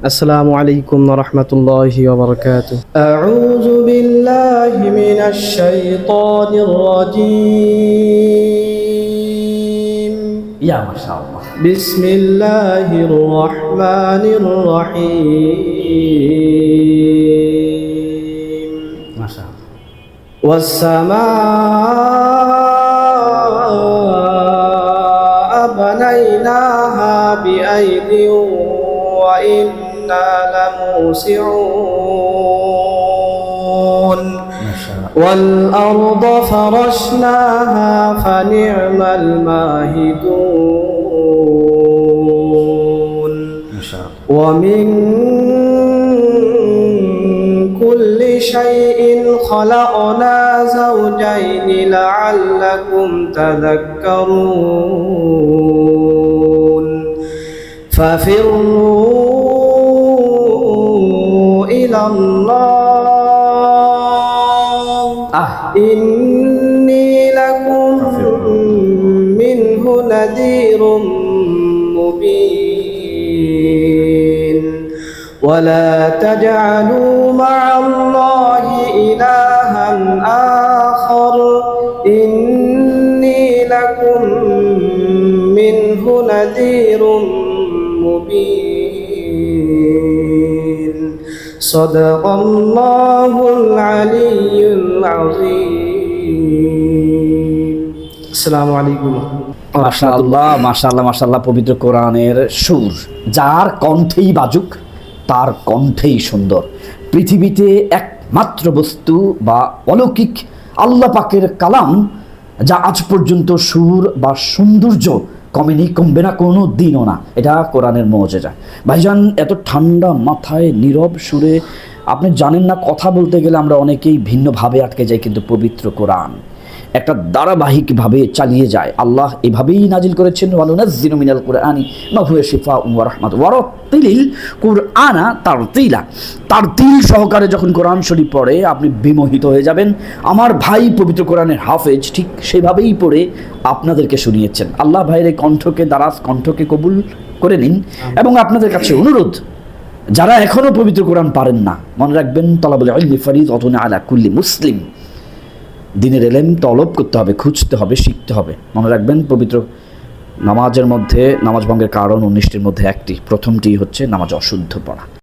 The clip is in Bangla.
আসসালামু আলাইকুম ওয়া রাহমাতুল্লাহি ওয়া বারাকাতুহু। আউযু বিল্লাহি মিনাশ শাইতানির রাজীম। ইয়া মাশাআল্লাহ। বিসমিল্লাহির রাহমানির রাহিম। মাশাআল্লাহ। ওয়াস সামাআ বানাইনাহা বিআইদিন ওয়া ইন্না লামুসিউন ওয়াল আরদা ফারাশনাহা ফানি'মাল মাহিদুন ওয়া মিন কুল্লি শাইইন খালাকনা যাওজাইনি লাআল্লাকুম তাযাক্কারুন ফাফিররু ইলাল্লাহ ইন্নী লাকুম মিনহু নাযীরুম মুবিন ولا تجعلوا مع الله إلها آخر إني لكم منه نذير مبين صدق الله العلي العظيم السلام عليكم মাশাআল্লাহ মাশাআল্লাহ মাশাআল্লাহ। পবিত্র কোরআনের সুর যার কণ্ঠেই বাজুক তার কণ্ঠেই সুন্দর। পৃথিবীতে একমাত্র বস্তু বা অলৌকিক আল্লাহ পাকের কালাম যা আজ পর্যন্ত সুর বা সৌন্দর্য কমেনি, কমবে না, কোনো দিনও না। এটা কোরআনের মুজিজা। ভাইজান, এত ঠান্ডা মাথায় নীরব সুরে আপনি জানেন না, কথা বলতে গেলে আমরা অনেকেই ভিন্নভাবে আটকে যাই, কিন্তু পবিত্র কোরআন একটা ধারাবাহিকভাবে চালিয়ে যায়। আল্লাহ এভাবেই নাজিল করেছেন, ওয়ানুনাজ্জিলু মিনাল কুরআনি মা হুয়া শিফাউন ওয়া রাহমাতুন ওয়া রাত্তিলিল কুরআনা তারতিলা। তারতিল সহকারে যখন কোরআন শরীফ পড়ে আপনি বিমোহিত হয়ে যাবেন। আমার ভাই পবিত্র কোরআনের হাফেজ ঠিক সেভাবেই পড়ে আপনাদেরকে শুনিয়েছেন। আল্লাহ ভাইয়ের কণ্ঠকে, দারাজ কণ্ঠকে কবুল করে নিন। এবং আপনাদের কাছে অনুরোধ, যারা এখনও পবিত্র কোরআন পারেন না, মনে রাখবেন তলাবুল ইলমি ফরিদাতুন আলা কুল্লি মুসলিম। দিনের এলেম তলব করতে হবে, খুঁজতে হবে, শিখতে হবে। মনে রাখবেন পবিত্র নামাজের মধ্যে নামাজ ভঙ্গের কারণ 19টির মধ্যে একটি, প্রথমটি হচ্ছে নামাজ অশুদ্ধ পড়া।